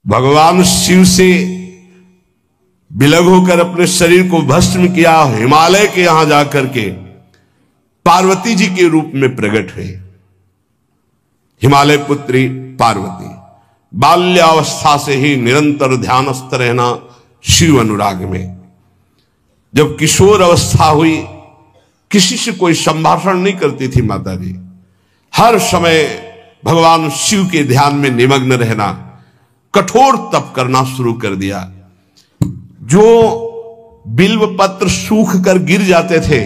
भगवान शिव से विलग होकर अपने शरीर को भस्म किया, हिमालय के यहां जाकर के पार्वती जी के रूप में प्रकट हुए। हिमालय पुत्री पार्वती बाल्यावस्था से ही निरंतर ध्यानस्थ रहना शिव अनुराग में। जब किशोर अवस्था हुई, किसी से कोई संभाषण नहीं करती थी माता जी, हर समय भगवान शिव के ध्यान में निमग्न रहना, कठोर तप करना शुरू कर दिया। जो बिल्व पत्र सूख कर गिर जाते थे,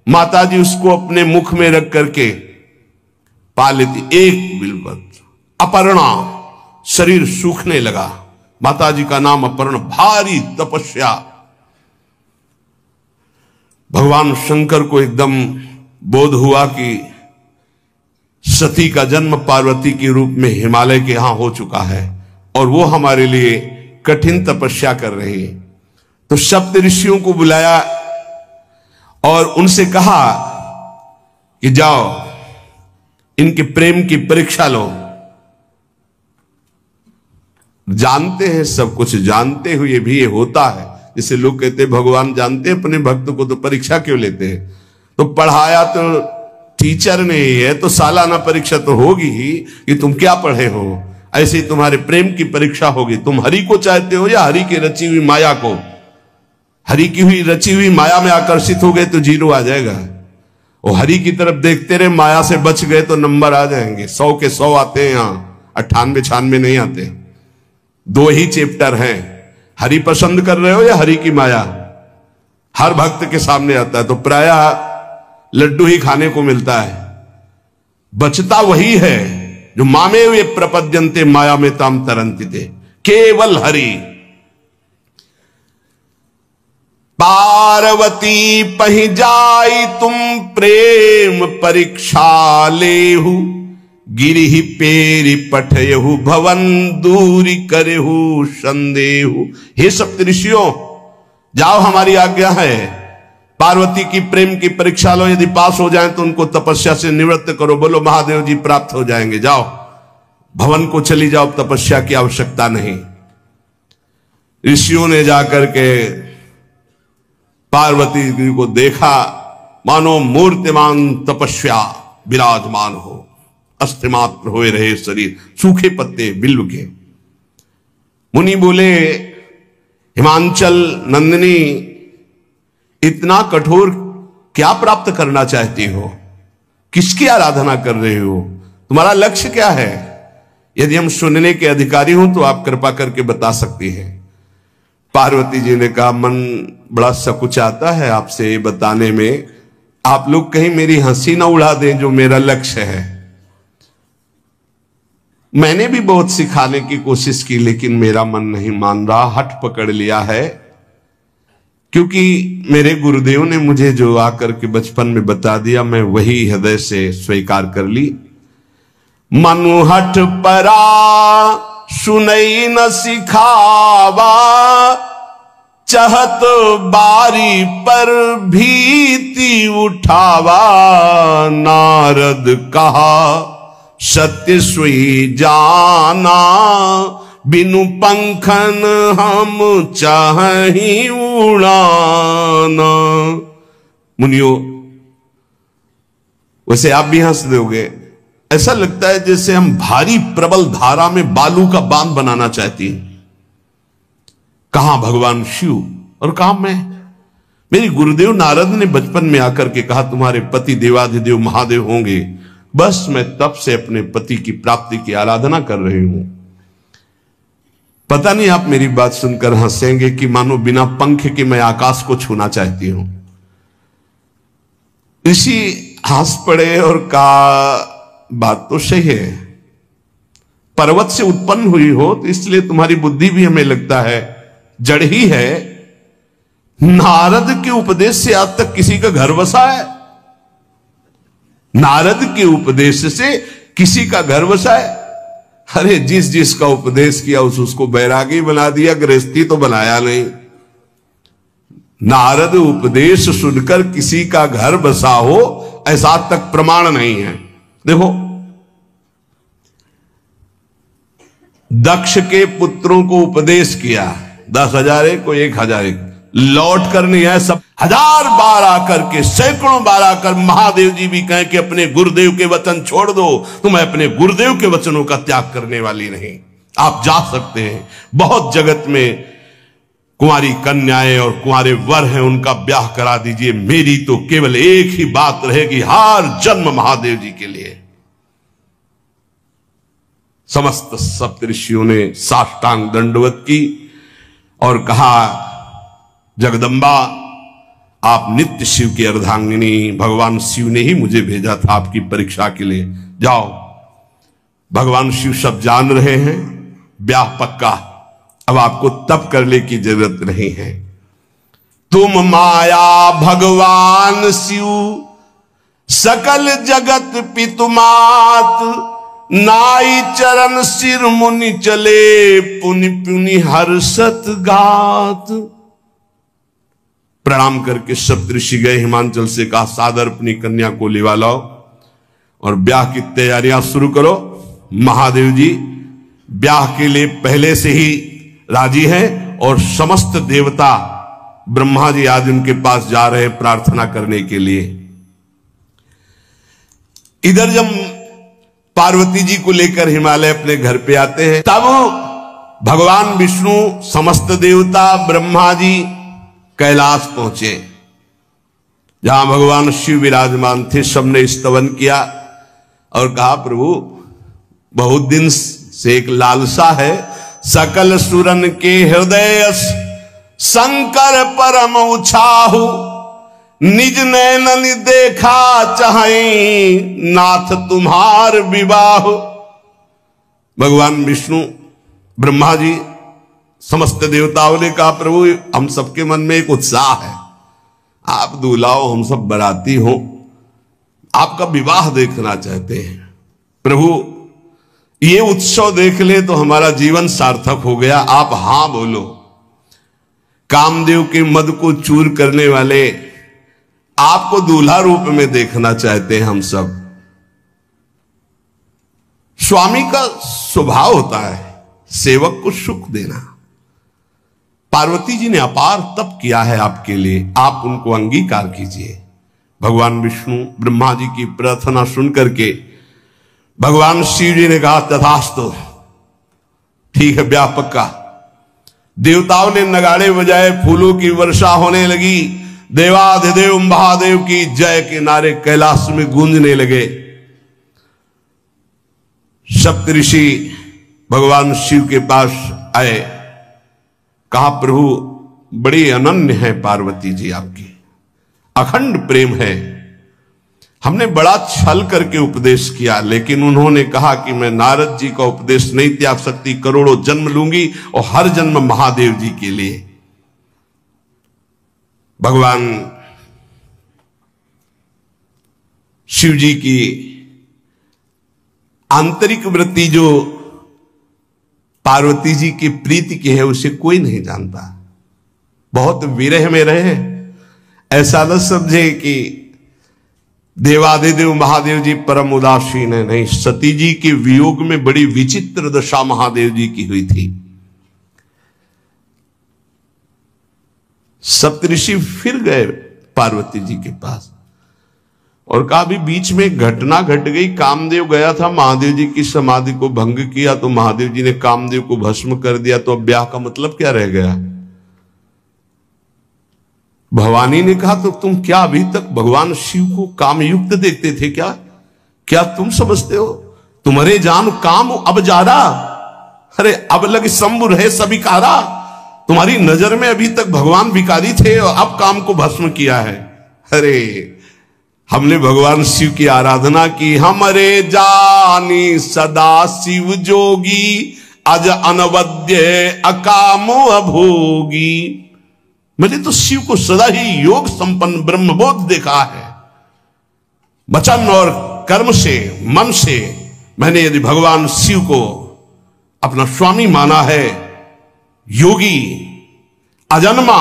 माता जी उसको अपने मुख में रख करके पा लेती। एक बिल्व पत्र, अपर्णा, शरीर सूखने लगा। माता जी का नाम अपर्णा। भारी तपस्या। भगवान शंकर को एकदम बोध हुआ कि सती का जन्म पार्वती के रूप में हिमालय के यहां हो चुका है और वो हमारे लिए कठिन तपस्या कर रही है। तो सप्त ऋषियों को बुलाया और उनसे कहा कि जाओ इनके प्रेम की परीक्षा लो। जानते हैं, सब कुछ जानते हुए भी ये होता है। जैसे लोग कहते हैं भगवान जानते हैं अपने भक्त को, तो परीक्षा क्यों लेते हैं? तो पढ़ाया तो टीचर ने ही है, तो सालाना परीक्षा तो होगी ही कि तुम क्या पढ़े हो। ऐसे ही तुम्हारे प्रेम की परीक्षा होगी। तुम हरि को चाहते हो या हरि की रची हुई माया को? हरि की हुई रची हुई माया में आकर्षित हो गए तो 0 आ जाएगा। और हरि की तरफ देखते रहे, माया से बच गए तो नंबर आ जाएंगे। 100 के 100 आते हैं, यहां 98 96 नहीं आते। 2 ही चैप्टर हैं, हरि पसंद कर रहे हो या हरि की माया। हर भक्त के सामने आता है तो प्रायः लड्डू ही खाने को मिलता है। बचता वही है जो मामे वे प्रपद्यन्ते माया में ताम तरंतिते, केवल हरि। पार्वती पहि जाई तुम प्रेम परीक्षा लेहु, गिरिहि पेरि पठयहु भवन दूरी करेहु संदेहु। हे सप्तऋषियों, जाओ हमारी आज्ञा है, पार्वती की प्रेम की परीक्षा लो। यदि पास हो जाए तो उनको तपस्या से निवृत्त करो। बोलो महादेव जी प्राप्त हो जाएंगे। जाओ भवन को चली जाओ, तपस्या की आवश्यकता नहीं। ऋषियों ने जाकर के पार्वती जी को देखा, मानो मूर्तिमान तपस्या विराजमान हो, अस्थिमात्र हुए रहे शरीर, सूखे पत्ते बिल्व के। मुनि बोले, हिमांचल नंदिनी, इतना कठोर क्या प्राप्त करना चाहती हो? किसकी आराधना कर रहे हो? तुम्हारा लक्ष्य क्या है? यदि हम सुनने के अधिकारी हों तो आप कृपा करके बता सकती हैं। पार्वती जी ने कहा, मन बड़ा सकुचाता है आपसे ये बताने में। आप लोग कहीं मेरी हंसी ना उड़ा दें जो मेरा लक्ष्य है। मैंने भी बहुत सिखाने की कोशिश की, लेकिन मेरा मन नहीं मान रहा, हठ पकड़ लिया है। क्योंकि मेरे गुरुदेव ने मुझे जो आकर के बचपन में बता दिया, मैं वही हृदय से स्वीकार कर ली। मनु हठ परा सुनई न सिखावा, चहत बारी पर भीति उठावा। नारद कहा सत्य सोई जाना, बिनु पंखन हम चाहि उड़ाना। मुनियो, वैसे आप भी हंस दोगे। ऐसा लगता है जैसे हम भारी प्रबल धारा में बालू का बांध बनाना चाहती हैं। कहां भगवान शिव और कहां मैं? मेरे गुरुदेव नारद ने बचपन में आकर के कहा, तुम्हारे पति देवाधिदेव महादेव होंगे। बस मैं तब से अपने पति की प्राप्ति की आराधना कर रही हूं। पता नहीं आप मेरी बात सुनकर हंसेंगे कि मानो बिना पंख के मैं आकाश को छूना चाहती हूं। ऋषि हंस पड़े और कहा, बात तो सही है, पर्वत से उत्पन्न हुई हो तो इसलिए तुम्हारी बुद्धि भी हमें लगता है जड़ ही है। नारद के उपदेश से आज तक किसी का घर बसा है? नारद के उपदेश से किसी का घर बसा है? अरे जिस जिसका उपदेश किया उसको बैरागी बना दिया, गृहस्थी तो बनाया नहीं। नारद उपदेश सुनकर किसी का घर बसा हो ऐसा तक प्रमाण नहीं है। देखो, दक्ष के पुत्रों को उपदेश किया, 10,000 एक को 1,000 एक, लौट कर नहीं है, सब 1000 बार आकर के, सैकड़ों बार आकर महादेव जी भी कहें कि अपने गुरुदेव के वचन छोड़ दो, तुम अपने गुरुदेव के वचनों का त्याग करने वाली नहीं। आप जा सकते हैं, बहुत जगत में कुंवारी कन्याएं और कुंवारे वर हैं, उनका ब्याह करा दीजिए। मेरी तो केवल एक ही बात रहेगी, हर जन्म महादेव जी के लिए। समस्त सप्तऋषियों ने साष्टांग दंडवत की और कहा, जगदम्बा आप नित्य शिव की अर्धांगिनी, भगवान शिव ने ही मुझे भेजा था आपकी परीक्षा के लिए, जाओ। भगवान शिव सब जान रहे हैं, ब्याह पक्का, अब आपको तप करने की जरूरत नहीं है। तुम माया भगवान शिव, सकल जगत पितुमात, नाई चरण सिर मुनि चले, पुनि पुनि हर्षत गात। प्रणाम करके सप्तऋषि गए, हिमांचल से कहा, सादर अपनी कन्या को लिवा लाओ और ब्याह की तैयारियां शुरू करो। महादेव जी ब्याह के लिए पहले से ही राजी हैं और समस्त देवता ब्रह्मा जी आदि उनके पास जा रहे हैं प्रार्थना करने के लिए। इधर जब पार्वती जी को लेकर हिमालय अपने घर पे आते हैं, तब भगवान विष्णु, समस्त देवता, ब्रह्मा जी कैलाश पहुंचे, जहां भगवान शिव विराजमान थे। सबने स्तवन किया और कहा, प्रभु बहुत दिन से एक लालसा है, सकल सुरन के हृदय शंकर परम उछाहु, निज नैनन देखा चाहे, नाथ तुम्हार विवाह। भगवान विष्णु, ब्रह्मा जी, समस्त देवताओं ने कहा, प्रभु हम सबके मन में एक उत्साह है, आप दूल्हा हो, हम सब बराती हो, आपका विवाह देखना चाहते हैं। प्रभु ये उत्सव देख ले तो हमारा जीवन सार्थक हो गया, आप हां बोलो। कामदेव के मद को चूर करने वाले आपको दूल्हा रूप में देखना चाहते हैं हम सब। स्वामी का स्वभाव होता है सेवक को सुख देना। पार्वती जी ने अपार तप किया है आपके लिए, आप उनको अंगीकार कीजिए। भगवान विष्णु, ब्रह्मा जी की प्रार्थना सुन करके भगवान शिव जी ने कहा, तथास्तु, ठीक है ब्याह पक्का। देवताओं ने नगाड़े बजाए, फूलों की वर्षा होने लगी, देवाधिदेव महादेव की जय के नारे कैलाश में गूंजने लगे। सप्तऋषि भगवान शिव के पास आए, कहा, प्रभु बड़ी अनन्य है पार्वती जी आपकी, अखंड प्रेम है, हमने बड़ा छल करके उपदेश किया, लेकिन उन्होंने कहा कि मैं नारद जी का उपदेश नहीं त्याग सकती, करोड़ों जन्म लूंगी और हर जन्म महादेव जी के लिए। भगवान शिव जी की आंतरिक वृत्ति जो पार्वती जी की प्रीति की है, उसे कोई नहीं जानता। बहुत विरह में रहे, ऐसा न समझे कि देवाधिदेव महादेव जी परम उदासीन है, नहीं। सती जी के वियोग में बड़ी विचित्र दशा महादेव जी की हुई थी। सप्तऋषि फिर गए पार्वती जी के पास और कहा, भी बीच में घटना घट गई, कामदेव गया था महादेव जी की समाधि को भंग किया, तो महादेव जी ने कामदेव को भस्म कर दिया, तो अब ब्याह का मतलब क्या रह गया। भवानी ने कहा, तो तुम क्या अभी तक भगवान शिव को कामयुक्त देखते थे क्या? क्या तुम समझते हो तुम्हारे जान काम अब ज्यादा, अरे अब लग शंभु रहे सभी कारा। तुम्हारी नजर में अभी तक भगवान भिखारी थे और अब काम को भस्म किया है। अरे हमने भगवान शिव की आराधना की, हमरे जानी सदा शिव जोगी, अज अनवद्य अकामो अभोगी। मैंने तो शिव को सदा ही योग संपन्न ब्रह्मबोध देखा है। वचन और कर्म से, मन से मैंने यदि भगवान शिव को अपना स्वामी माना है, योगी, अजन्मा,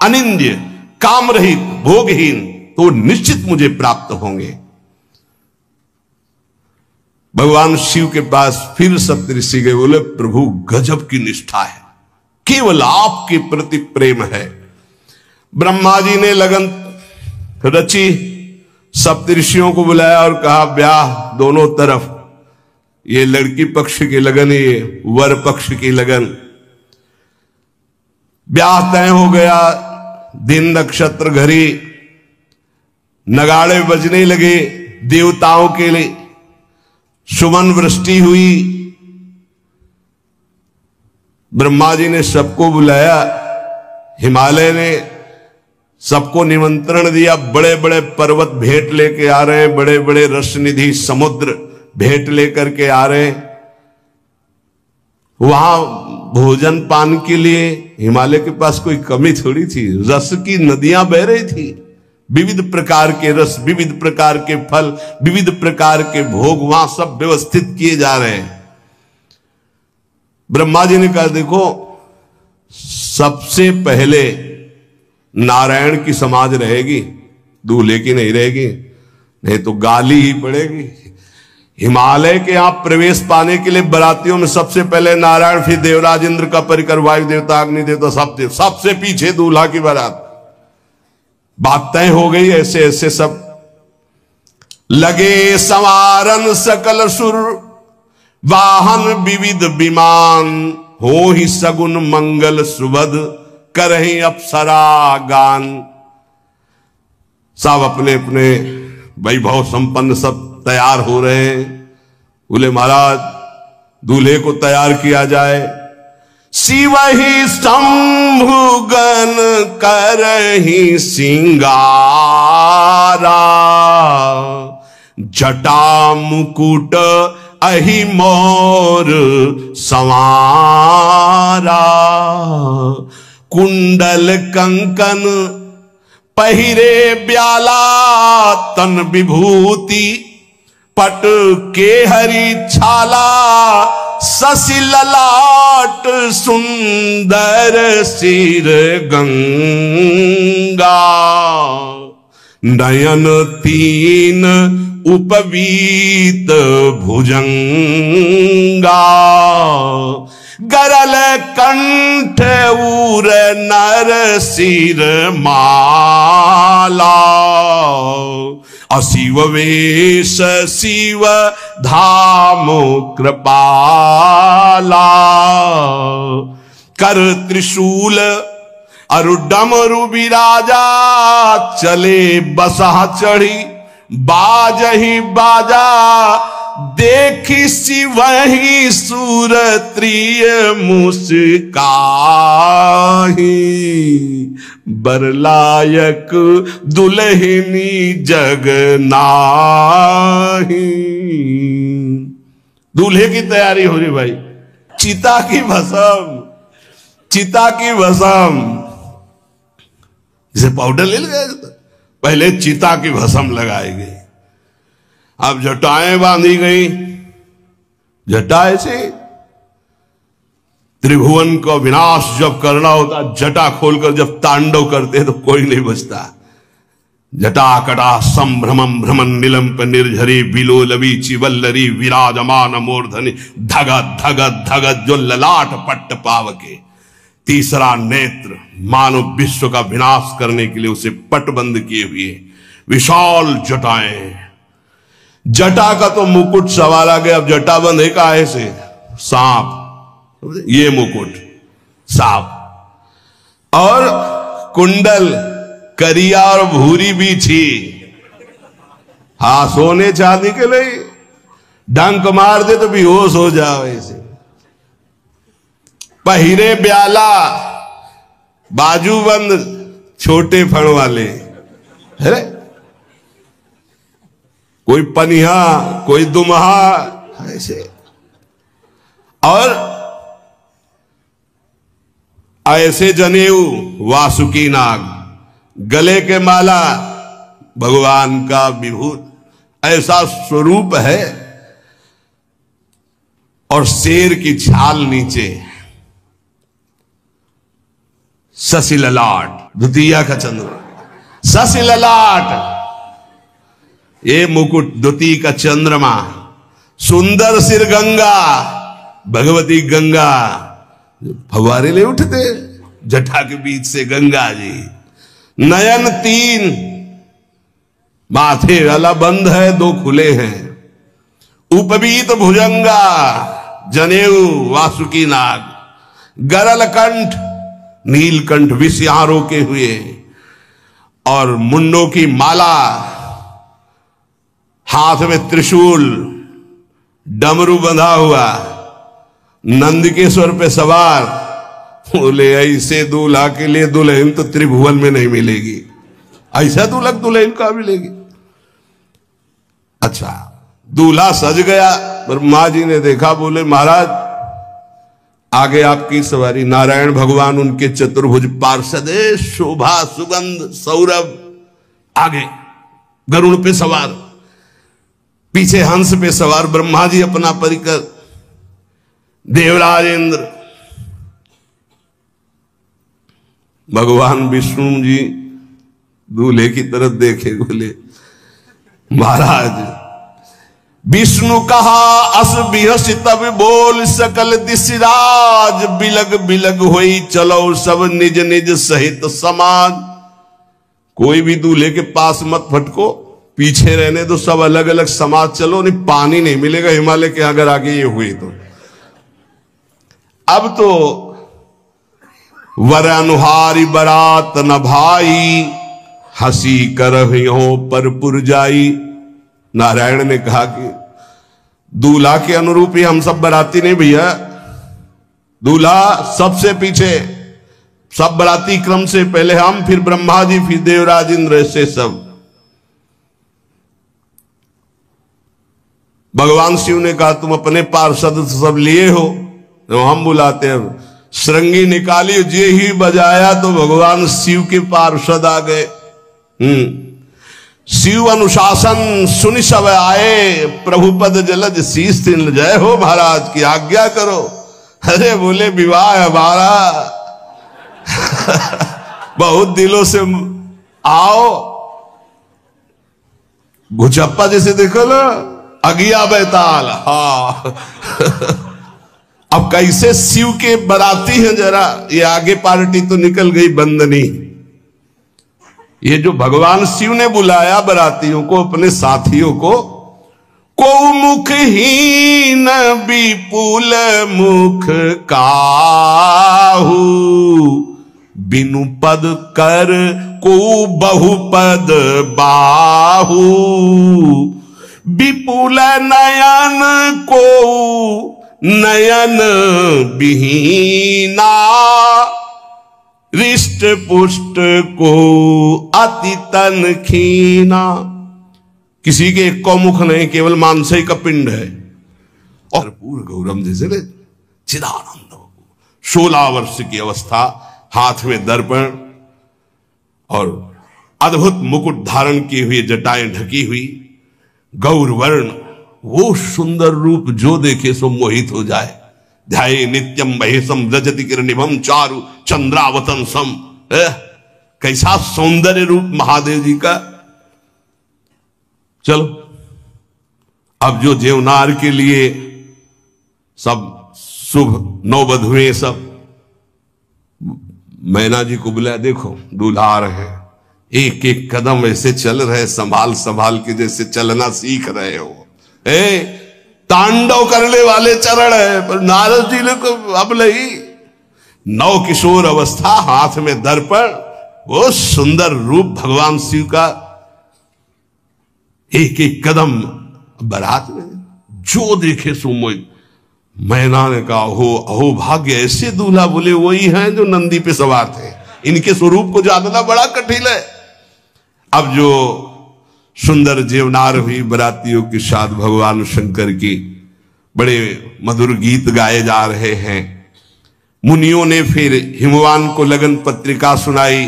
अनिंद्य, काम रहित, भोगहीन, तो निश्चित मुझे प्राप्त होंगे। भगवान शिव के पास फिर सप्तऋषि गए, बोले प्रभु गजब की निष्ठा है, केवल आपके प्रति प्रेम है। ब्रह्मा जी ने लगन रची, सप्तऋषियों को बुलाया और कहा ब्याह दोनों तरफ, ये लड़की पक्ष की लगन, ये वर पक्ष की लगन। ब्याह तय हो गया, दिन नक्षत्र घड़ी, नगाड़े बजने लगे देवताओं के लिए, सुमन वृष्टि हुई। ब्रह्मा जी ने सबको बुलाया, हिमालय ने सबको निमंत्रण दिया, बड़े बड़े पर्वत भेंट लेके आ रहे हैं, बड़े बड़े रसनिधि समुद्र भेंट लेकर के आ रहे हैं। वहां भोजन पान के लिए हिमालय के पास कोई कमी थोड़ी थी, रस की नदियां बह रही थी, विविध प्रकार के रस, विविध प्रकार के फल, विविध प्रकार के भोग वहां सब व्यवस्थित किए जा रहे हैं। ब्रह्मा जी ने कहा देखो, सबसे पहले नारायण की समाज रहेगी, दूल्हे की नहीं रहेगी, नहीं तो गाली ही पड़ेगी। हिमालय के यहां प्रवेश पाने के लिए बरातियों में सबसे पहले नारायण, फिर देवराज इंद्र का परिकर, वायु देवता, अग्नि देवता, सबसे पीछे दूल्हा की बारात। बात तय हो गई। ऐसे ऐसे सब लगे संवारन सकल सुर, वाहन विविध विमान, हो ही सगुन मंगल सुबद, करहीं अप्सरा गान। सब अपने अपने वैभव संपन्न सब तैयार हो रहे हैं। बोले महाराज दूल्हे को तैयार किया जाए। शिव ही शंभुगन करहीं सिंगारा, जटा मुकुट अहि मोर संवारा, कुंडल कंकन पहिरे ब्याला, तन विभूति पट के हरि छाला, शशि ललाट सुंदर सिर गंगा, नयन तीन उपवीत भुजंगा, गरल कंठ उर नर सिर माला, अशिव वेश शिव धाम कृपाला, कर त्रिशूल अरु डमरु विराजा, चले बसहा चढ़ी बाजही बाजा, देखी शिवहि सुरत्रिय मुस्काही, बरलायक दुल्हनी जग नाही। दूल्हे की तैयारी हो रही भाई, चिता की भस्म, चिता की भस्म, जिसे पाउडर ले लिया, पहले चिता की भस्म लगाई गई, अब जटाएं बांधी गई। जटा से त्रिभुवन का विनाश जब करना होता, जटा खोलकर जब तांडव करते तो कोई नहीं बचता। जटा कटा संभ्रमम भ्रमण निलंप निर्झरी, बिलोलवी चिवल्लरी विराजमान मूर्धनि, धगत धगत धगत जो ललाट पट्ट पावके। तीसरा नेत्र मानव विश्व का विनाश करने के लिए उसे पटबंद किए हुए विशाल जटाएं। जटा का तो मुकुट सवाल आ गया, अब जटा बंध है काहे से? सांप, ये मुकुट सांप, और कुंडल करिया और भूरी भी थी। हाँ, सोने चांदी के लिए डंक मार दे तो बेहोश हो जाओ ऐसे। पहिरे ब्याला, बाजूबंद छोटे फण वाले है, कोई पनिहा कोई दुमहा ऐसे, और ऐसे जनेऊ वासुकी नाग, गले के माला भगवान का विभूत, ऐसा स्वरूप है। और शेर की छाल नीचे, शशि ललाट, द्वितीया का चंद्र, शशि ललाट, ये मुकुट द्वितीय का चंद्रमा, सुंदर सिर गंगा, भगवती गंगा फवारे ले उठते जटा के बीच से गंगा जी। नयन 3, माथे वाला बंद है, 2 खुले हैं। उपवीत भुजंगा, जनेऊ वासुकी नाग, गरल कंठ, नीलकंठ विष यहां रोके हुए, और मुंडों की माला, हाथ में त्रिशूल, डमरू बंधा हुआ, नंदकेश्वर पे सवार। बोले ऐसे दूल्हा के लिए दुल्हन तो त्रिभुवन में नहीं मिलेगी, ऐसा दूल्हा दुल्हन का मिलेगी। अच्छा, दूल्हा सज गया, ब्रह्मा जी ने देखा, बोले महाराज आगे आपकी सवारी। नारायण भगवान उनके चतुर्भुज पार्षद, शोभा सुगंध सौरभ, आगे गरुड़ पे सवार, पीछे हंस पे सवार ब्रह्मा जी अपना परिकर, देवराज इंद्र, भगवान विष्णु जी दूल्हे की तरफ देखे, बोले महाराज विष्णु कहा अस बिहस तब बोल सकल दिशराज, बिलग बिलग होई चलो सब निज निज सहित समाज। कोई भी दूल्हे के पास मत फटको, पीछे रहने दो, सब अलग अलग समाज चलो, नहीं पानी नहीं मिलेगा हिमालय के अगर आगे ये हुई तो। अब तो वर अनुहारी बरात न भाई, हंसी करहियों पर पुरजाई। नारायण ने कहा कि दूल्हा के अनुरूप ही हम सब बराती नहीं भैया, दूल्हा सबसे पीछे, सब बराती क्रम से पहले हम, फिर ब्रह्मा जी, फिर देवराज इंद्र, से सब। भगवान शिव ने कहा तुम अपने पार्षद सब लिए हो, तो हम बुलाते हैं। श्रृंगी निकाली, जे ही बजाया तो भगवान शिव के पार्षद आ गए। शिव अनुशासन सुनि सब आए, प्रभुपद जलज शीस तिन, जय हो महाराज की आज्ञा करो। अरे बोले विवाह हमारा बहुत दिलों से आओ। भुचप्पा जैसे देखो ना, अगिया बैताल। हाँ अब कैसे शिव के बराती हैं, जरा ये आगे पार्टी तो निकल गई बंदनी। ये जो भगवान शिव ने बुलाया बरातियों को, अपने साथियों को मुखहीन विपुल मुख काहू, बिनु पद कर को बहुपद बाहू, विपुल नयन को नयन विहीना, रिष्ट पुष्ट को अति तन खीना। किसी के एक मुख नहीं, केवल मांसई का पिंड है, और पूर्ण गौरम जैसे चिदानंद। 16 वर्ष की अवस्था, हाथ में दर्पण और अद्भुत मुकुट धारण किए हुए, जटाएं ढकी हुई, गौर वर्ण, वो सुंदर रूप जो देखे सो मोहित हो जाए। ध्याये नित्यम महेशम रजति किरणिभम चारु चंद्रावतन सम। कैसा सौंदर्य रूप महादेव जी का। चलो अब जो जेवनार के लिए सब शुभ नववधुएं सब मैना जी को बुलाया, देखो दूल्हा आ रहे हैं, एक एक कदम ऐसे चल रहे, संभाल संभाल के जैसे चलना सीख रहे हो। तांडव करने वाले चरण है, पर नारद जी ने को अब नहीं। नव किशोर अवस्था, हाथ में दर्पण, वो सुंदर रूप भगवान शिव का, एक एक कदम बारात में जो देखे सो मोहित। मैना ने कहा हो अहो भाग्य, ऐसे दूल्हा बोले वही हैं जो नंदी पे सवार थे, इनके स्वरूप को जानना बड़ा कठिन है। अब जो सुंदर जेवनार हुई बरातियों के साथ भगवान शंकर की बड़े मधुर गीत गाए जा रहे हैं। मुनियों ने फिर हिमवान को लगन पत्रिका सुनाई।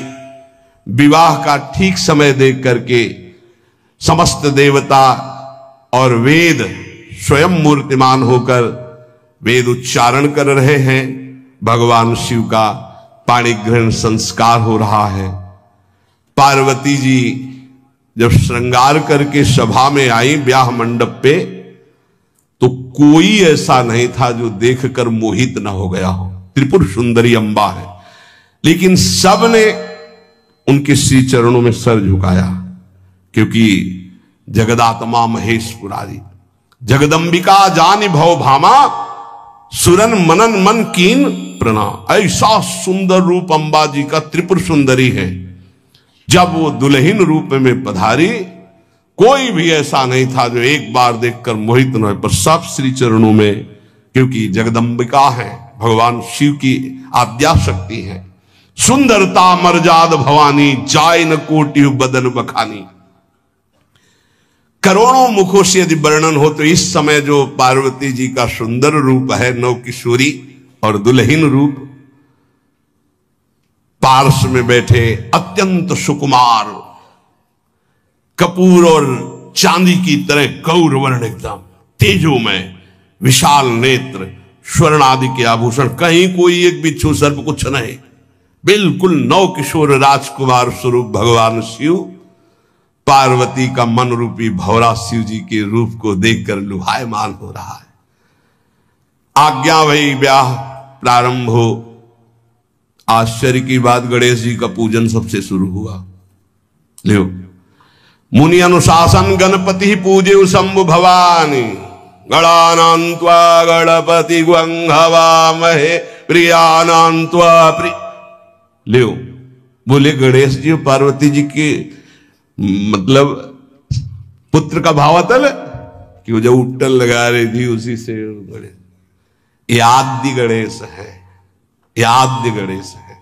विवाह का ठीक समय देख करके समस्त देवता और वेद स्वयं मूर्तिमान होकर वेद उच्चारण कर रहे हैं। भगवान शिव का पाणी ग्रहण संस्कार हो रहा है। पार्वती जी जब श्रृंगार करके सभा में आई ब्याह मंडप पे, तो कोई ऐसा नहीं था जो देखकर मोहित न हो गया हो। त्रिपुर सुंदरी अंबा है, लेकिन सबने उनके श्री चरणों में सर झुकाया, क्योंकि जगदात्मा महेश पुरारी जगदंबिका जानि भव भामा सुरन मनन मन कीन प्रणाम। ऐसा सुंदर रूप अंबा जी का त्रिपुर सुंदरी है। जब वो दुल्हन रूप में पधारी, कोई भी ऐसा नहीं था जो एक बार देखकर मोहित न हो, पर सब श्री चरणों में, क्योंकि जगदंबिका है, भगवान शिव की आद्या शक्ति है। सुंदरता मर्जाद भवानी जाय न कोटि बदन बखानी। करोड़ों मुखों से यदि वर्णन हो तो इस समय जो पार्वती जी का सुंदर रूप है, नव किशोरी और दुल्हन रूप, पार्श्व में बैठे अत्यंत सुकुमार, कपूर और चांदी की तरह गौर वर्ण, एकदम तेजोमय, विशाल नेत्र, स्वर्ण आदि के आभूषण, कहीं कोई एक बिच्छू सर्प कुछ नहीं, बिल्कुल नव किशोर राजकुमार स्वरूप भगवान शिव पार्वती का मन रूपी भौरा शिव जी के रूप को देखकर लुभायमान हो रहा है। आज्ञा भई ब्याह प्रारंभ हो। आश्चर्य की बात, गणेश जी का पूजन सबसे शुरू हुआ। लियो, मुनि अनुशासन गणपति पूजे शंभु भवानी गणानान्त्वा गणपति ग्वंघवामहे प्रियानान्त्वा प्रिय। लियो, बोले गणेश जी पार्वती जी के मतलब पुत्र का भावातल कि वो जब उट्टन लगा रही थी उसी से गणेश, आदि गणेश है, आद्य गणेश है।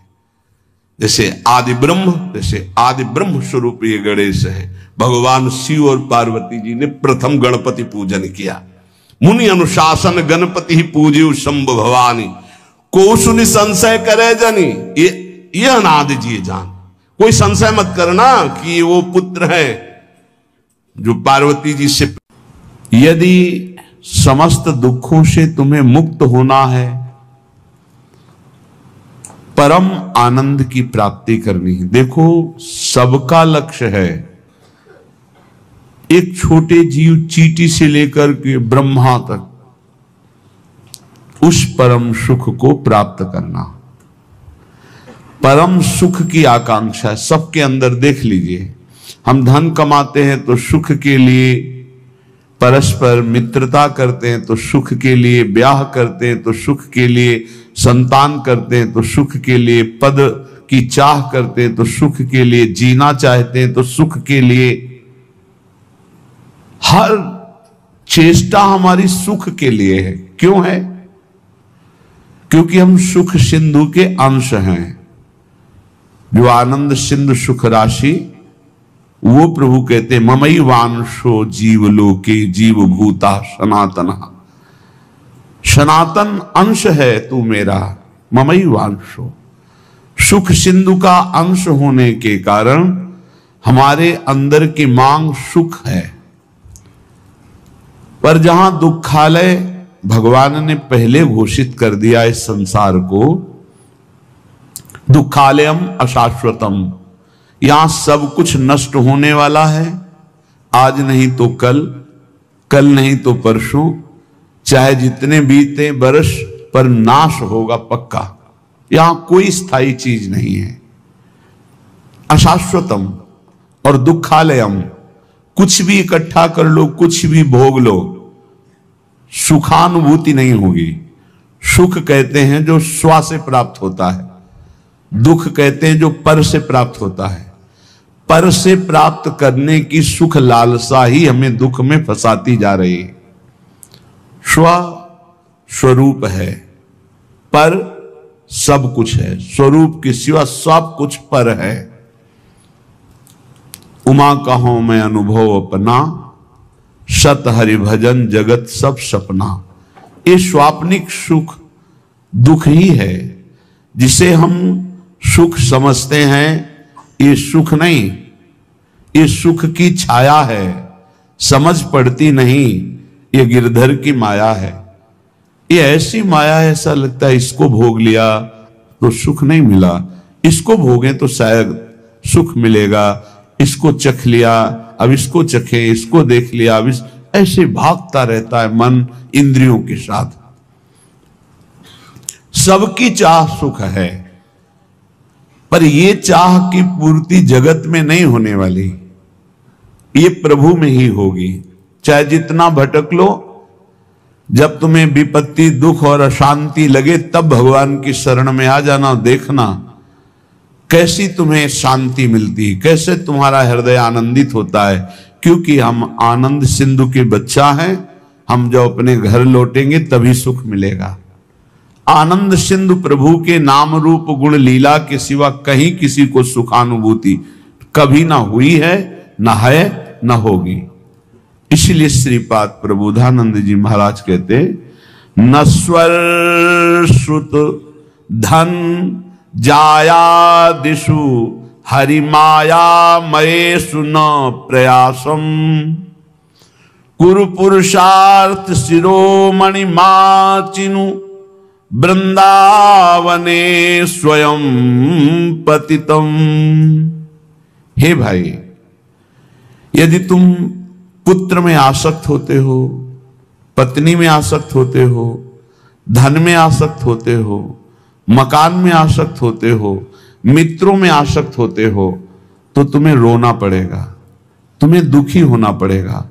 जैसे आदि ब्रह्म, जैसे आदि ब्रह्म स्वरूप ये गणेश है। भगवान शिव और पार्वती जी ने प्रथम गणपति पूजन किया। मुनि अनुशासन गणपति पूजे शंभु भवानी को सुनि संशय करे जनी। ये अनादि जी जान, कोई संशय मत करना कि वो पुत्र है जो पार्वती जी से। यदि समस्त दुखों से तुम्हें मुक्त होना है, परम आनंद की प्राप्ति करनी है, देखो सबका लक्ष्य है एक छोटे जीव चींटी से लेकर के ब्रह्मा तक उस परम सुख को प्राप्त करना। परम सुख की आकांक्षा सबके अंदर। देख लीजिए, हम धन कमाते हैं तो सुख के लिए, परस्पर मित्रता करते हैं तो सुख के लिए, ब्याह करते हैं तो सुख के लिए, संतान करते हैं तो सुख के लिए, पद की चाह करते हैं तो सुख के लिए, जीना चाहते हैं तो सुख के लिए। हर चेष्टा हमारी सुख के लिए है। क्यों है? क्योंकि हम सुख सिंधु के अंश हैं। जो आनंद सिंधु सुख राशि, वो प्रभु कहते हैं ममई वांशो जीव लोके जीव भूता सनातन। सनातन अंश है तू मेरा, ममई वांशो। सुख सिंधु का अंश होने के कारण हमारे अंदर की मांग सुख है। पर जहां दुखालय भगवान ने पहले घोषित कर दिया इस संसार को, दुखालयम अशाश्वतम, यहां सब कुछ नष्ट होने वाला है। आज नहीं तो कल, कल नहीं तो परसों, चाहे जितने बीते बरस, पर नाश होगा पक्का। यहां कोई स्थायी चीज नहीं है। अशाश्वतम और दुखालयम, कुछ भी इकट्ठा कर लो, कुछ भी भोग लो, सुखानुभूति नहीं होगी। सुख कहते हैं जो स्व से प्राप्त होता है, दुख कहते हैं जो पर से प्राप्त होता है। पर से प्राप्त करने की सुख लालसा ही हमें दुख में फंसाती जा रही है। स्व स्वरूप है, पर सब कुछ है। स्वरूप के सिवा सब कुछ पर है। उमा कहो मैं अनुभव अपना, सत हरि भजन जगत सब सपना। ये स्वाप्निक सुख दुख ही है। जिसे हम सुख समझते हैं, ये सुख नहीं, ये सुख की छाया है, समझ पड़ती नहीं। ये गिरधर की माया है। ये ऐसी माया है, ऐसा लगता है इसको भोग लिया तो सुख नहीं मिला, इसको भोगें तो शायद सुख मिलेगा, इसको चख लिया अब इसको चखे, इसको देख लिया अब ऐसे भागता रहता है मन इंद्रियों के साथ। सबकी चाह सुख है, पर ये चाह की पूर्ति जगत में नहीं होने वाली, ये प्रभु में ही होगी। चाहे जितना भटक लो, जब तुम्हें विपत्ति, दुख और अशांति लगे तब भगवान की शरण में आ जाना, देखना कैसी तुम्हें शांति मिलती, कैसे तुम्हारा हृदय आनंदित होता है। क्योंकि हम आनंद सिंधु के बच्चा हैं, हम जब अपने घर लौटेंगे तभी सुख मिलेगा। आनंद सिंधु प्रभु के नाम रूप गुण लीला के सिवा कहीं किसी को सुखानुभूति कभी ना हुई है, ना है, ना होगी। इसलिए श्रीपाद प्रबोधानंद जी महाराज कहते, नस्वर श्रुत धन जाया दिशु हरिमाया मयेषु न प्रयासम कुरु पुरुषार्थ शिरोमणि माचिनु वृंदावने स्वयं पतितम। हे भाई, यदि तुम पुत्र में आसक्त होते हो, पत्नी में आसक्त होते हो, धन में आसक्त होते हो, मकान में आसक्त होते हो, मित्रों में आसक्त होते हो, तो तुम्हें रोना पड़ेगा, तुम्हें दुखी होना पड़ेगा।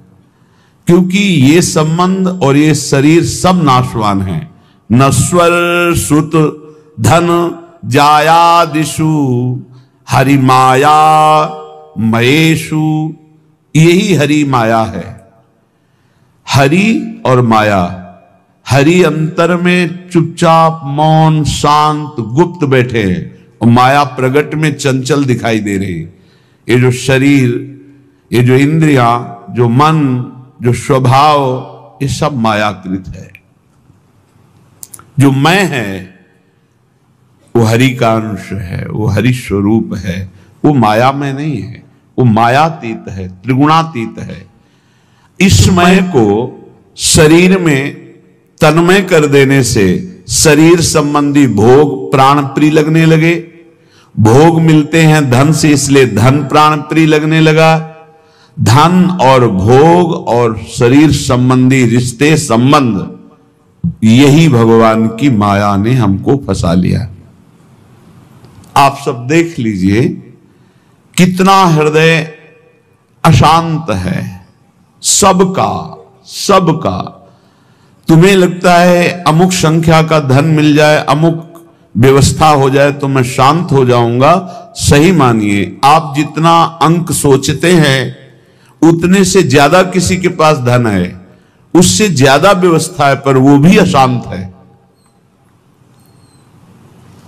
क्योंकि ये संबंध और ये शरीर सब नाशवान है। नश्वर सुत धन जाया दिशु हरिमाया मयेषु, यही हरि माया है। हरि और माया, हरि अंतर में चुपचाप मौन शांत गुप्त बैठे हैं, और माया प्रगट में चंचल दिखाई दे रही। ये जो शरीर, ये जो इंद्रियां, जो मन, जो स्वभाव, ये सब मायाकृत है। जो मैं है वो हरि का अंश है, वो हरि स्वरूप है, वो माया में नहीं है, वो मायातीत है, त्रिगुणातीत है। इस मय को शरीर में तन्मय कर देने से शरीर संबंधी भोग प्राण प्रिय लगने लगे। भोग मिलते हैं धन से, इसलिए धन प्राण प्रिय लगने लगा। धन और भोग और शरीर संबंधी रिश्ते संबंध, यही भगवान की माया ने हमको फंसा लिया। आप सब देख लीजिए कितना हृदय अशांत है सबका, सबका। तुम्हें लगता है अमुक संख्या का धन मिल जाए, अमुक व्यवस्था हो जाए तो मैं शांत हो जाऊंगा। सही मानिए, आप जितना अंक सोचते हैं उतने से ज्यादा किसी के पास धन है, उससे ज्यादा व्यवस्था है, पर वो भी अशांत है।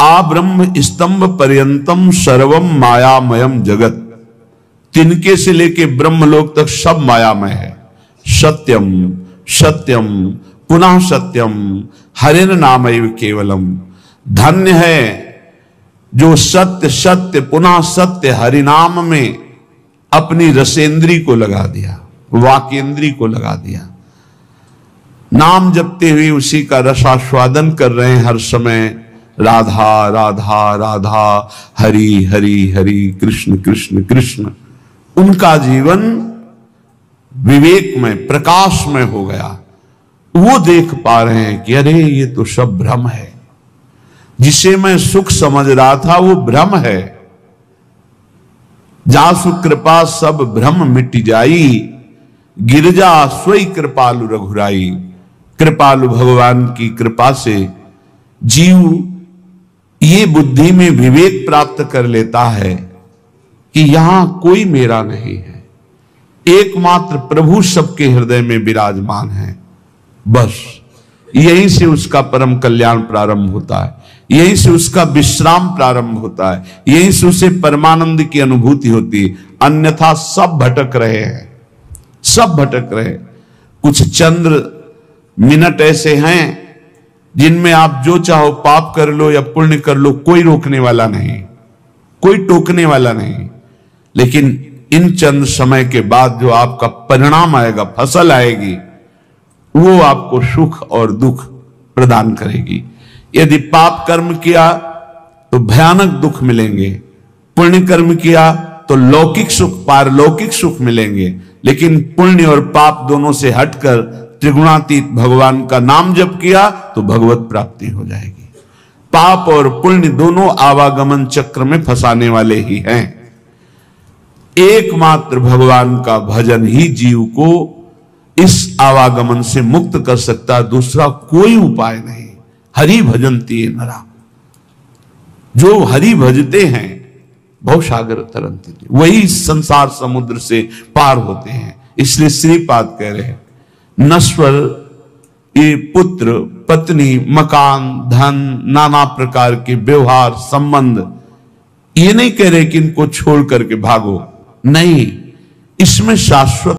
आ ब्रह्म स्तंभ पर्यंतम सर्वम मायामयम जगत, तिनके से लेके ब्रह्मलोक तक सब मायामय है। सत्यम सत्यम पुनः सत्यम हरिन नामैव केवलम। धन्य है जो सत्य सत्य पुनः सत्य हरिनाम में अपनी रसेंद्री को लगा दिया, वाकेंद्री को लगा दिया। नाम जपते हुए उसी का रसास्वादन कर रहे हैं हर समय। राधा राधा राधा, हरि हरि हरि, कृष्ण कृष्ण कृष्ण। उनका जीवन विवेक में, प्रकाश में हो गया। वो देख पा रहे हैं कि अरे ये तो सब भ्रम है, जिसे मैं सुख समझ रहा था वो भ्रम है। जासु कृपा सब भ्रम मिट जाई, गिरजा सोई कृपालु रघुराई। कृपालु भगवान की कृपा से जीव ये बुद्धि में विवेक प्राप्त कर लेता है कि यहां कोई मेरा नहीं है, एकमात्र प्रभु सबके हृदय में विराजमान है। बस यहीं से उसका परम कल्याण प्रारंभ होता है, यहीं से उसका विश्राम प्रारंभ होता है, यहीं से उसे परमानंद की अनुभूति होती है। अन्यथा सब भटक रहे हैं, सब भटक रहे। कुछ चंद्र मिनट ऐसे हैं जिनमें आप जो चाहो पाप कर लो या पुण्य कर लो, कोई रोकने वाला नहीं, कोई टोकने वाला नहीं। लेकिन इन चंद समय के बाद जो आपका परिणाम आएगा, फसल आएगी, वो आपको सुख और दुख प्रदान करेगी। यदि पाप कर्म किया तो भयानक दुख मिलेंगे, पुण्य कर्म किया तो लौकिक सुख, पारलौकिक सुख मिलेंगे। लेकिन पुण्य और पाप दोनों से हटकर त्रिगुणातीत भगवान का नाम जप किया तो भगवत प्राप्ति हो जाएगी। पाप और पुण्य दोनों आवागमन चक्र में फंसाने वाले ही हैं। एकमात्र भगवान का भजन ही जीव को इस आवागमन से मुक्त कर सकता है, दूसरा कोई उपाय नहीं। हरि भजन्ति नरा, जो हरि भजते हैं भवसागर तरंति, वही संसार समुद्र से पार होते हैं। इसलिए श्रीपाद कह रहे हैं नश्वर ये पुत्र पत्नी मकान धन नाना प्रकार के व्यवहार संबंध, ये नहीं कह रहे कि इनको छोड़ करके भागो, नहीं, इसमें शाश्वत